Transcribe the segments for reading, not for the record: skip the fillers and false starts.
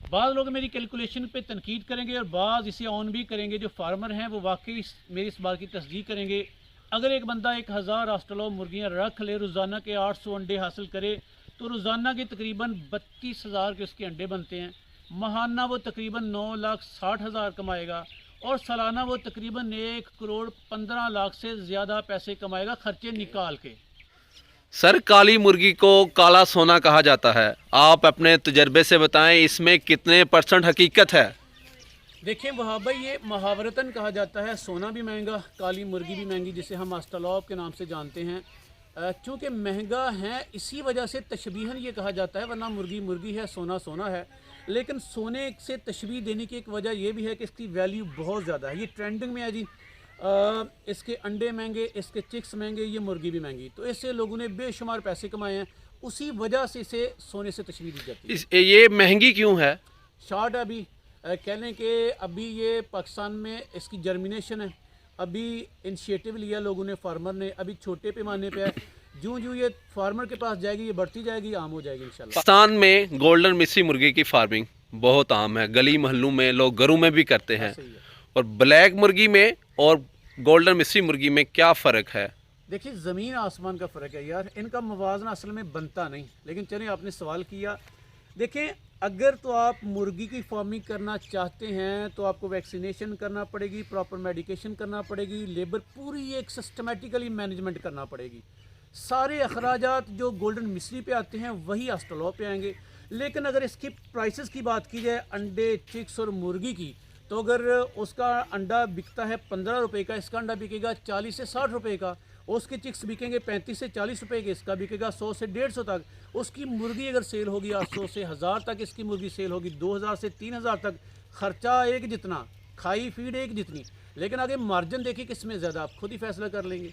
बाद लोग मेरी कैलकुलेशन पे तनकीद करेंगे और बाद इसे ऑन भी करेंगे। जो फार्मर हैं वो वाकई मेरी इस बात की तस्दीक करेंगे। अगर एक बंदा 1000 ऑस्ट्रेलो मुर्गियाँ रख ले, रोज़ाना के 800 अंडे हासिल करे, तो रोज़ाना के तकरीबन 32,000 के उसके अंडे बनते हैं। माहाना वो तकरीबन 9,60,000 कमाएगा और सालाना वो तकरीबन 1,15,00,000 से ज़्यादा पैसे कमाएगा खर्चे निकाल के। सर, काली मुर्गी को काला सोना कहा जाता है। आप अपने तजर्बे से बताएं, इसमें कितने परसेंट हकीकत है? देखिए वहाँ भाई, ये मुहावरतन कहा जाता है, सोना भी महंगा, काली मुर्गी भी महंगी, जिसे हम आस्ट्रेलोप के नाम से जानते हैं। चूँकि महंगा है इसी वजह से तशबीहन ये कहा जाता है, वरना मुर्गी मुर्गी है, सोना सोना है। लेकिन सोने से तशबीह देने की एक वजह ये भी है कि इसकी वैल्यू बहुत ज़्यादा है, ये ट्रेंडिंग में है जी। इसके अंडे महंगे, इसके चिक्स महंगे, ये मुर्गी भी महंगी, तो इससे लोगों ने बेशुमार पैसे कमाए हैं। उसी वजह से इसे सोने से तशबीह दी जाती है। ये महंगी क्यों है? शॉर्ट अभी कह लें कि अभी ये पाकिस्तान में इसकी जर्मिनेशन है, अभी इनिशिएटिव लिया लोगों ने, फार्मर ने, अभी छोटे पैमाने पे है। जूँ जूँ ये फार्मर के पास जाएगी, ये बढ़ती जाएगी, आम हो जाएगी इंशाल्लाह। पाकिस्तान में गोल्डन मिस्री मुर्गी की फार्मिंग बहुत आम है, गली मोहल्लों में लोग घरों में भी करते हैं। और ब्लैक मुर्गी में और गोल्डन मिस्री मुर्गी में क्या फ़र्क है? देखिए ज़मीन आसमान का फ़र्क है यार, इनका मुवाजना असल में बनता नहीं। लेकिन चलिए, आपने सवाल किया। देखें, अगर तो आप मुर्गी की फार्मिंग करना चाहते हैं तो आपको वैक्सीनेशन करना पड़ेगी, प्रॉपर मेडिकेशन करना पड़ेगी, लेबर पूरी एक सिस्टमेटिकली मैनेजमेंट करना पड़ेगी। सारे अखराजात जो गोल्डन मिस्री पे आते हैं वही ऑस्ट्रेलो पे आएंगे। लेकिन अगर इसकी प्राइसेस की बात की जाए, अंडे, चिक्स और मुर्गी की, तो अगर उसका अंडा बिकता है 15 रुपये का, इसका अंडा बिकेगा 40 से 60 रुपये का। उसके चिक्स बिकेंगे 35 से 40 रुपये के, इसका बिकेगा 100 से 150 तक। उसकी मुर्गी अगर सेल होगी 800 से 1000 तक, इसकी मुर्गी सेल होगी 2000 से 3000 तक। खर्चा एक जितना, खाई फीड एक जितनी, लेकिन आगे मार्जिन देखिए किसमें ज़्यादा, आप खुद ही फैसला कर लेंगे।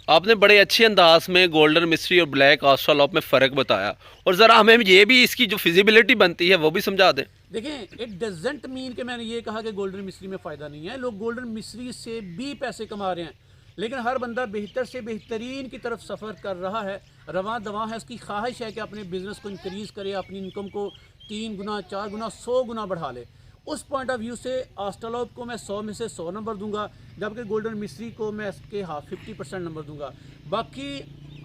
आपने बड़े अच्छे अंदाज में गोल्डन मिस्री और ब्लैक ऑस्ट्रेलोप में फ़र्क बताया, और ज़रा हमें ये भी इसकी जो फिजिबिलिटी बनती है वो भी समझा दें। देखें, इट डजेंट मीन कि मैंने ये कहा कि गोल्डन मिस्री में फ़ायदा नहीं है। लोग गोल्डन मिस्री से भी पैसे कमा रहे हैं, लेकिन हर बंदा बेहतर से बेहतरीन की तरफ सफ़र कर रहा है, रवां दवां है। उसकी ख्वाहिश है कि अपने बिज़नेस को इंक्रीज़ करे, अपनी इनकम को 3 गुना, 4 गुना, 100 गुना बढ़ा ले। उस पॉइंट ऑफ व्यू से ऑस्ट्रेलोप को मैं 100 में से 100 नंबर दूंगा, जबकि गोल्डन मिस्री को मैं इसके 50% नंबर दूंगा। बाकी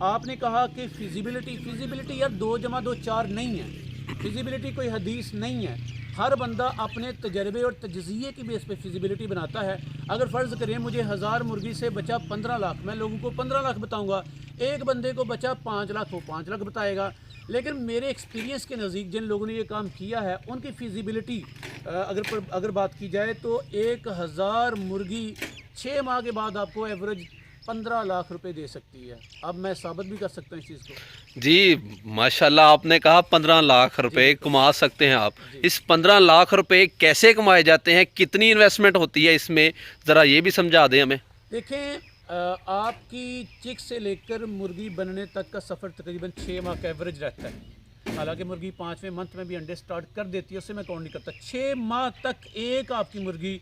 आपने कहा कि फिजिबिलिटी यार 2 जमा 2 4 नहीं है। फिजिबिलिटी कोई हदीस नहीं है। हर बंदा अपने तजर्बे और तजज़िये की बेस पे फिजिबिलिटी बनाता है। अगर फ़र्ज़ करें मुझे 1000 मुर्गी से बचा 15 लाख, मैं लोगों को 15 लाख बताऊंगा। एक बंदे को बचा 5 लाख, वो 5 लाख बताएगा। लेकिन मेरे एक्सपीरियंस के नज़दीक जिन लोगों ने ये काम किया है, उनकी फिजिबिलिटी अगर बात की जाए तो 1000 मुर्गी 6 माह के बाद आपको एवरेज 15 लाख रुपए दे सकती है। अब मैं साबित भी कर सकता हूँ इस चीज़ को। जी माशाल्लाह, आपने कहा 15 लाख रुपए कमा सकते हैं आप। इस 15 लाख रुपए कैसे कमाए जाते हैं, कितनी इन्वेस्टमेंट होती है इसमें, ज़रा ये भी समझा दें हमें। देखें, आपकी चिक से लेकर मुर्गी बनने तक का सफ़र तकरीबन 6 माह का एवरेज रहता है। हालांकि मुर्गी 5वें मंथ में भी अंडे स्टार्ट कर देती है, उससे मैं काउंट नहीं करता। 6 माह तक एक आपकी मुर्गी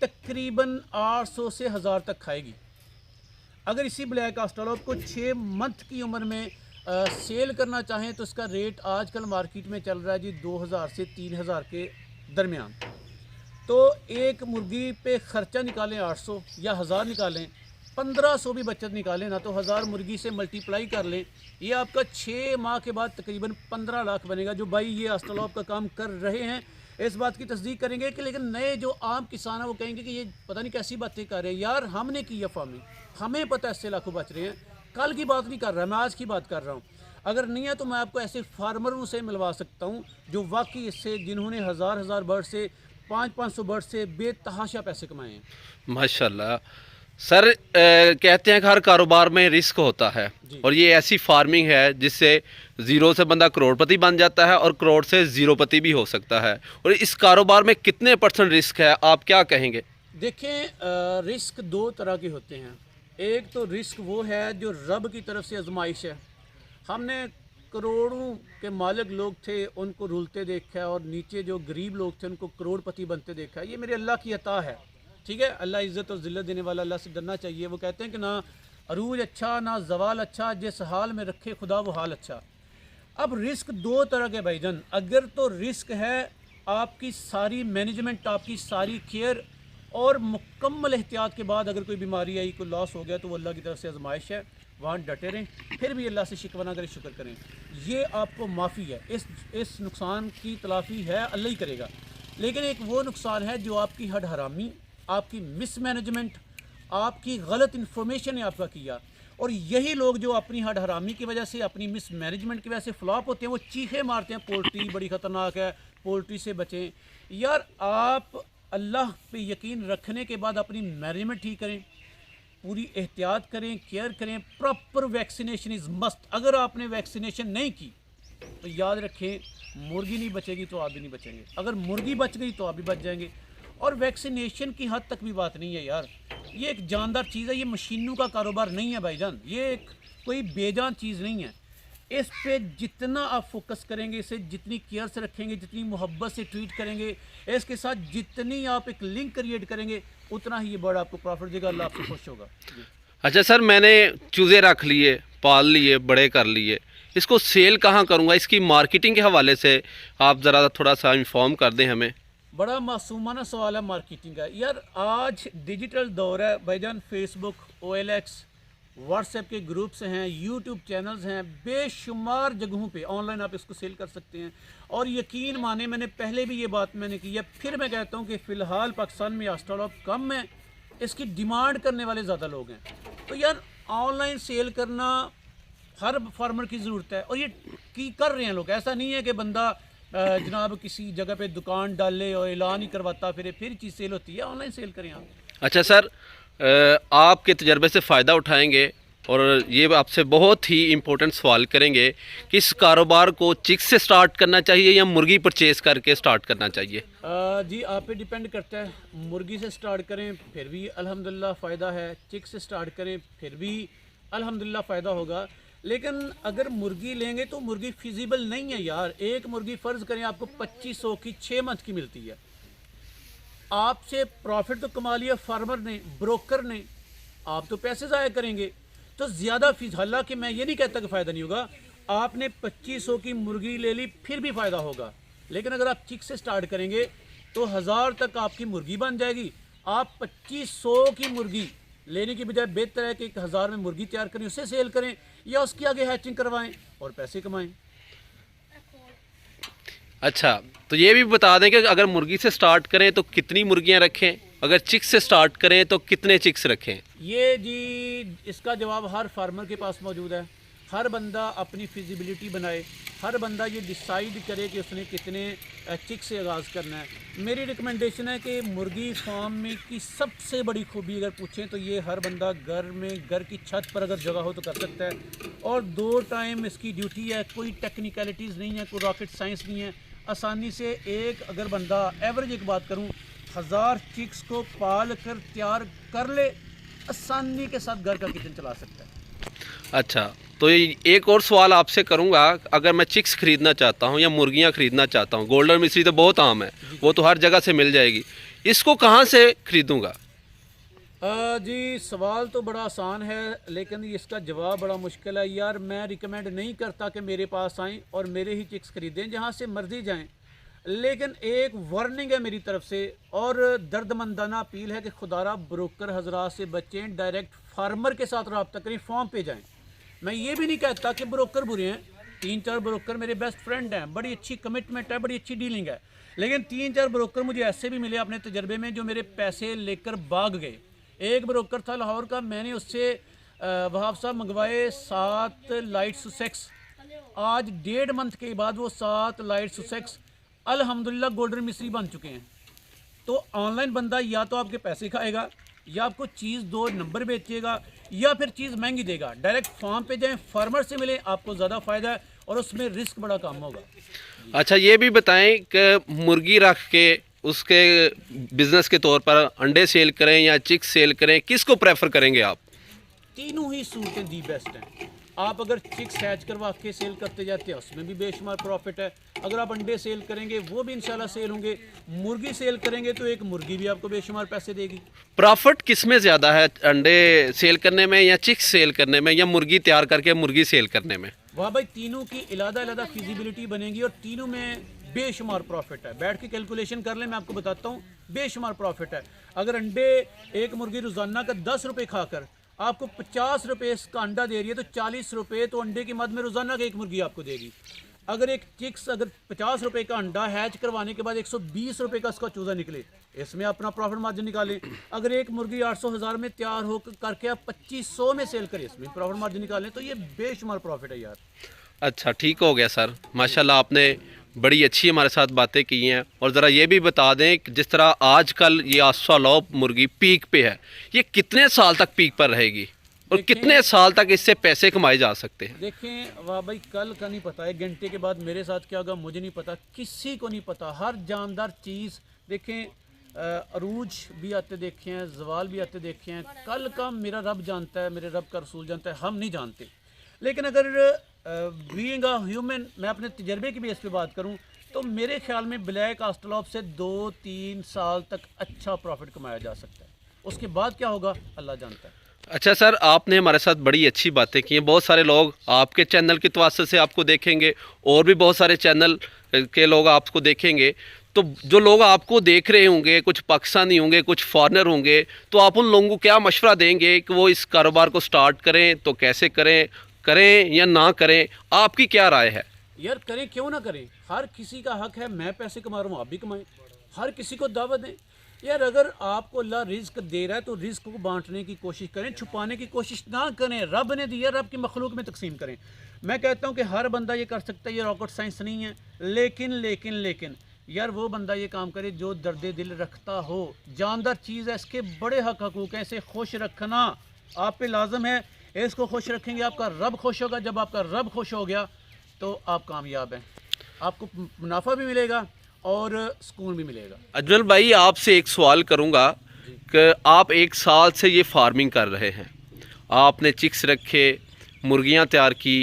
तकरीबन 800 से 1000 तक खाएगी। अगर इसी ब्लैक ऑस्ट्रेलोप को 6 मंथ की उम्र में सेल करना चाहें तो इसका रेट आजकल मार्केट में चल रहा है जी 2000 से 3000 के दरमियान। तो एक मुर्गी पे ख़र्चा निकालें 800 या 1000 निकालें, 1500 भी बचत निकालें ना, तो 1000 मुर्गी से मल्टीप्लाई कर लें, ये आपका 6 माह के बाद तकरीबन 15 लाख बनेगा। जो भाई ये ऑस्ट्रेलोप का काम कर रहे हैं इस बात की तस्दीक करेंगे कि, लेकिन नए जो आम किसान हैं वो कहेंगे कि ये पता नहीं कैसी बातें कर रहे हैं। यार हमने किया फार्मिंग, हमें पता है इससे लाखों बच रहे हैं। कल की बात नहीं कर रहा मैं, आज की बात कर रहा हूँ। अगर नहीं है तो मैं आपको ऐसे फार्मरों से मिलवा सकता हूँ जो वाकई इससे, जिन्होंने हज़ार बर्ड से, 500 बर्ड से बेतहाशा पैसे कमाए हैं। माशाल्लाह सर, कहते हैं कि हर कारोबार में रिस्क होता है, और ये ऐसी फार्मिंग है जिससे ज़ीरो से बंदा करोड़पति बन जाता है और करोड़ से ज़ीरोपति भी हो सकता है। और इस कारोबार में कितने % रिस्क है, आप क्या कहेंगे? देखें, रिस्क 2 तरह के होते हैं। एक तो रिस्क वो है जो रब की तरफ से आजमाइश है। हमने करोड़ों के मालिक लोग थे उनको रुलते देखा है, और नीचे जो गरीब लोग थे उनको करोड़पति बनते देखा है। ये मेरे अल्लाह की अता है, ठीक है। अल्लाह इज़्ज़त और ज़िल्लत देने वाला, अल्लाह से डरना चाहिए। वो कहते हैं कि ना अरूज अच्छा ना जवाल अच्छा, जिस हाल में रखे खुदा वो हाल अच्छा। अब रिस्क 2 तरह के भाईजान। अगर तो रिस्क है आपकी सारी मैनेजमेंट, आपकी सारी केयर और मुकम्मल एहतियात के बाद अगर कोई बीमारी आई, कोई लॉस हो गया, तो वो अल्लाह की तरफ से आजमाइश है, वहाँ डटे रहें, फिर भी अल्लाह से शिकवा ना करें, शुक्र करें। ये आपको माफ़ी है, इस नुकसान की तलाफ़ी है अल्लाह ही करेगा। लेकिन एक वो नुकसान है जो आपकी हड हरामी, आपकी मिसमैनेजमेंट, आपकी गलत इन्फॉर्मेशन ने आपका किया, और यही लोग जो अपनी हड हरामी की वजह से, अपनी मिसमैनेजमेंट की वजह से फ्लॉप होते हैं, वो चीखे मारते हैं पोल्ट्री बड़ी ख़तरनाक है, पोल्ट्री से बचें। यार आप अल्लाह पे यकीन रखने के बाद अपनी मैनेजमेंट ठीक करें, पूरी एहतियात करें, केयर करें, प्रॉपर वैक्सीनेशन इज़ मस्ट। अगर आपने वैक्सीनेशन नहीं की तो याद रखें मुर्गी नहीं बचेगी तो आप भी नहीं बचेंगे, अगर मुर्गी बच गई तो आप भी बच जाएंगे। और वैक्सीनेशन की हद तक भी बात नहीं है यार, ये एक जानदार चीज़ है, ये मशीनों का कारोबार नहीं है भाईजान, ये एक कोई बेजान चीज़ नहीं है। इस पे जितना आप फोकस करेंगे, इसे जितनी केयर से रखेंगे, जितनी मोहब्बत से ट्रीट करेंगे, इसके साथ जितनी आप एक लिंक क्रिएट करेंगे, उतना ही ये बर्ड आपको प्रॉफिट देगा, अल्लाह आपसे खुश होगा। अच्छा सर, मैंने चूज़े रख लिए, पाल लिए, बड़े कर लिए, इसको सेल कहाँ करूँगा? इसकी मार्केटिंग के हवाले से आप ज़रा थोड़ा सा इन्फॉर्म कर दें हमें। बड़ा मासूमाना सवाल है मार्केटिंग का। यार आज डिजिटल दौर है भाईजान, फेसबुक, OLX, व्हाट्सएप के ग्रुप्स हैं, यूट्यूब चैनल्स हैं, बेशुमार जगहों पे ऑनलाइन आप इसको सेल कर सकते हैं। और यकीन माने, मैंने पहले भी ये बात मैंने की है, फिर मैं कहता हूँ कि फ़िलहाल पाकिस्तान में आस्ट्रोलॉप कम है, इसकी डिमांड करने वाले ज़्यादा लोग हैं। तो यार ऑनलाइन सेल करना हर फार्मर की ज़रूरत है, और ये कर रहे हैं लोग। ऐसा नहीं है कि बंदा जनाब किसी जगह पे दुकान डाले और ऐलान ही करवाता फिर चीज़ सेल होती है। ऑनलाइन सेल करें आप। अच्छा सर, आपके तजर्बे से फ़ायदा उठाएंगे और ये आपसे बहुत ही इम्पोर्टेंट सवाल करेंगे कि इस कारोबार को चिक्स से स्टार्ट करना चाहिए या मुर्गी परचेज़ करके स्टार्ट करना चाहिए? जी आप पे डिपेंड करता है। मुर्गी से स्टार्ट करें फिर भी अल्हम्दुलिल्लाह फ़ायदा है, चिक्स से स्टार्ट करें फिर भी अल्हम्दुलिल्लाह फ़ायदा होगा। लेकिन अगर मुर्गी लेंगे तो मुर्गी फिजिबल नहीं है यार। एक मुर्गी फ़र्ज़ करें आपको 2500 की 6 मंथ की मिलती है, आपसे प्रॉफिट तो कमा लिया फार्मर ने, ब्रोकर ने, आप तो पैसे ज़ाया करेंगे। तो ज़्यादा फीस, हालांकि मैं ये नहीं कहता कि फ़ायदा नहीं होगा, आपने 2500 की मुर्गी ले ली फिर भी फ़ायदा होगा। लेकिन अगर आप चिक से स्टार्ट करेंगे तो 1000 तक आपकी मुर्गी बन जाएगी। आप 2500 की मुर्गी लेने की बजाय बेहतर है कि 1000 में मुर्गी तैयार करें, उससे सेल करें या उसके आगे हैचिंग करवाएं और पैसे कमाएं। अच्छा, तो ये भी बता दें कि अगर मुर्गी से स्टार्ट करें तो कितनी मुर्गियां रखें, अगर चिक्स से स्टार्ट करें तो कितने चिक्स रखें? ये जी इसका जवाब हर फार्मर के पास मौजूद है। हर बंदा अपनी फिजिबिलिटी बनाए, हर बंदा ये डिसाइड करे कि उसने कितने चिक से आगाज़ करना है। मेरी रिकमेंडेशन है कि मुर्गी फार्म में की सबसे बड़ी खूबी अगर पूछें तो ये हर बंदा घर की छत पर अगर जगह हो तो कर सकता है। और 2 टाइम इसकी ड्यूटी है, कोई टेक्निकलिटीज़ नहीं है, कोई रॉकेट साइंस नहीं है। आसानी से एक अगर बंदा एवरेज एक बात करूं 1000 चिक्स को पाल कर तैयार कर ले, आसानी के साथ घर का किचन चला सकता है। अच्छा, तो एक और सवाल आपसे करूंगा, अगर मैं चिक्स खरीदना चाहता हूं या मुर्गियां खरीदना चाहता हूं, गोल्डन मिस्री तो बहुत आम है, वो तो हर जगह से मिल जाएगी, इसको कहां से खरीदूंगा? जी सवाल तो बड़ा आसान है लेकिन इसका जवाब बड़ा मुश्किल है यार। मैं रिकमेंड नहीं करता कि मेरे पास आएँ और मेरे ही चिक्स खरीदें, जहाँ से मर्जी जाएं। लेकिन एक वार्निंग है मेरी तरफ से और दर्दमंदाना अपील है कि खुदारा ब्रोकर हजरात से बचें, डायरेक्ट फार्मर के साथ रब्ता करें, फॉर्म पे जाएं। मैं ये भी नहीं कहता कि ब्रोकर बुरे हैं, 3-4 ब्रोकर मेरे बेस्ट फ्रेंड हैं, बड़ी अच्छी कमिटमेंट है, बड़ी अच्छी डीलिंग है। लेकिन 3-4 ब्रोकर मुझे ऐसे भी मिले अपने तजर्बे में जो मेरे पैसे लेकर भाग गए। एक ब्रोकर था लाहौर का, मैंने उससे वहाब साहब मंगवाए 7 लाइट सुसेक्स। आज 1.5 मंथ के बाद वो 7 लाइट सुसेक्स अल्हम्दुलिल्लाह गोल्डन मिस्री बन चुके हैं। तो ऑनलाइन बंदा या तो आपके पैसे खाएगा या आपको चीज़ 2 नंबर बेचेगा या फिर चीज़ महंगी देगा। डायरेक्ट फार्म पे जाएं, फार्मर से मिलें, आपको ज़्यादा फ़ायदा है और उसमें रिस्क बड़ा कम होगा। अच्छा, ये भी बताएं कि मुर्गी रख के उसके बिजनेस के तौर पर अंडे सेल करें या चिक्स सेल करें, किसको प्रेफर करेंगे आप? तीनों ही सूरतें दी बेस्ट हैं। आप अगर चिक्स हैच करवा के सेल करते जाते हैं उसमें भी बेशुमार प्रॉफिट है। अगर आप अंडे सेल करेंगे वो भी इंशाल्लाह सेल होंगे। मुर्गी सेल करेंगे तो एक मुर्गी भी आपको बेशुमार पैसे देगी। प्रॉफिट किस में ज़्यादा है, अंडे सेल करने में या चिक्स सेल करने में या मुर्गी तैयार करके मुर्गी सेल करने में? वाह भाई, तीनों की अलग-अलग फिजिबिलिटी बनेगी और तीनों में बेशुमार प्रॉफिट है। बैठ के कैलकुलेशन कर लें, मैं आपको बताता हूँ, बेशुमार प्रॉफिट है। अगर अंडे एक मुर्गी रोज़ाना का 10 रुपये खाकर आपको 50 रुपये इसका अंडा दे रही है, तो 40 रुपये तो अंडे की मद में रोज़ाना का एक मुर्गी आपको देगी। अगर एक चिक्स अगर 50 रुपये का अंडा हैच करवाने के बाद 120 रुपये का उसका चूज़ा निकले, इसमें अपना प्रॉफिट मार्जिन निकालें। अगर एक मुर्गी 800,000 में तैयार हो करके आप 2500 में सेल करें, इसमें प्रॉफिट मार्जिन निकालें, तो ये बेशुमार प्रॉफिट है यार। अच्छा, ठीक हो गया सर, माशाल्लाह आपने बड़ी अच्छी हमारे साथ बातें की हैं। और ज़रा ये भी बता दें कि जिस तरह आजकल ये आस्ट्रालोप मुर्गी पीक पे है, ये कितने साल तक पीक पर रहेगी और कितने साल तक इससे पैसे कमाए जा सकते हैं? देखें वाह भाई, कल का नहीं पता, 1 घंटे के बाद मेरे साथ क्या होगा मुझे नहीं पता, किसी को नहीं पता। हर जानदार चीज़ देखें, अरूज भी आते देखे हैं, जवाल भी आते देखे हैं। कल का मेरा रब जानता है, मेरे रब का रसूल जानता है, हम नहीं जानते। लेकिन अगर बीइंग अ ह्यूमन, मैं अपने तजर्बे की बेस पे बात करूं, तो मेरे ख्याल में ब्लैक आस्ट्रोलॉप से 2-3 साल तक अच्छा प्रॉफिट कमाया जा सकता है। उसके बाद क्या होगा अल्लाह जानता है। अच्छा सर, आपने हमारे साथ बड़ी अच्छी बातें की हैं। बहुत सारे लोग आपके चैनल की तवज्जो से आपको देखेंगे और भी बहुत सारे चैनल के लोग आपको देखेंगे। तो जो लोग आपको देख रहे होंगे, कुछ पाकिस्तानी होंगे, कुछ फॉरेनर होंगे, तो आप उन लोगों को क्या मशवरा देंगे कि वो इस कारोबार को स्टार्ट करें? तो कैसे करें या ना करें, आपकी क्या राय है? यार करें, क्यों ना करें, हर किसी का हक है। मैं पैसे कमा रहा हूँ, आप भी कमाएं, हर किसी को दावत दें। यार अगर आपको अल्लाह रिज्क दे रहा है तो रिज्क को बांटने की कोशिश करें, छुपाने की कोशिश ना करें। रब ने दिया, रब की मखलूक में तकसीम करें। मैं कहता हूँ कि हर बंदा ये कर सकता है, ये रॉकेट साइंस नहीं है। लेकिन यार वो बंदा ये काम करे जो दर्द दिल रखता हो। जानदार चीज़ है, इसके बड़े हकूक़ हैं, इसे खुश रखना आप पे लाजम है। इसको खुश रखेंगे, आपका रब खुश होगा। जब आपका रब खुश हो गया तो आप कामयाब हैं, आपको मुनाफा भी मिलेगा और सुकून भी मिलेगा। अजमल भाई, आपसे एक सवाल करूंगा कि आप 1 साल से ये फार्मिंग कर रहे हैं, आपने चिक्स रखे, मुर्गियां तैयार की,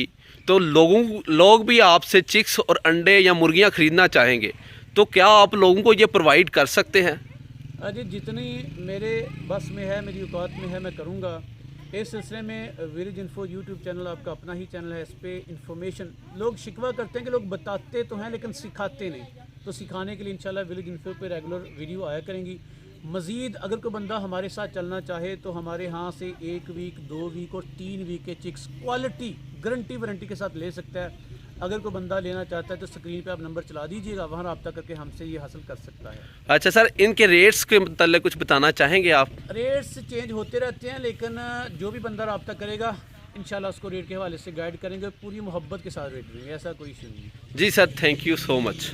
तो लोग भी आपसे चिक्स और अंडे या मुर्गियां ख़रीदना चाहेंगे, तो क्या आप लोगों को ये प्रोवाइड कर सकते हैं? अजी जितनी मेरे बस में है, मेरी औकात में है, मैं करूँगा। इस सिलसिले में विलेज इन्फो यूट्यूब चैनल आपका अपना ही चैनल है। इस पर इंफॉर्मेशन लोग शिकवा करते हैं कि लोग बताते तो हैं लेकिन सिखाते नहीं, तो सिखाने के लिए इंशाल्लाह विलेज इन्फो पे रेगुलर वीडियो आया करेंगी। मज़ीद अगर कोई बंदा हमारे साथ चलना चाहे तो हमारे यहाँ से 1 वीक, 2 वीक और 3 वीक के चिक्स क्वालिटी गारंटी वारंटी के साथ ले सकता है। अगर कोई बंदा लेना चाहता है तो स्क्रीन पे आप नंबर चला दीजिएगा, वहाँ रब्ता करके हमसे ये हासिल कर सकता है। अच्छा सर, इनके रेट्स के मतलब कुछ बताना चाहेंगे आप? रेट्स चेंज होते रहते हैं, लेकिन जो भी बंदा रब्ता करेगा इंशाल्लाह उसको रेट के हवाले से गाइड करेंगे, पूरी मोहब्बत के साथ रेट देंगे, ऐसा कोई इशू नहीं है। जी sir, thank you so much.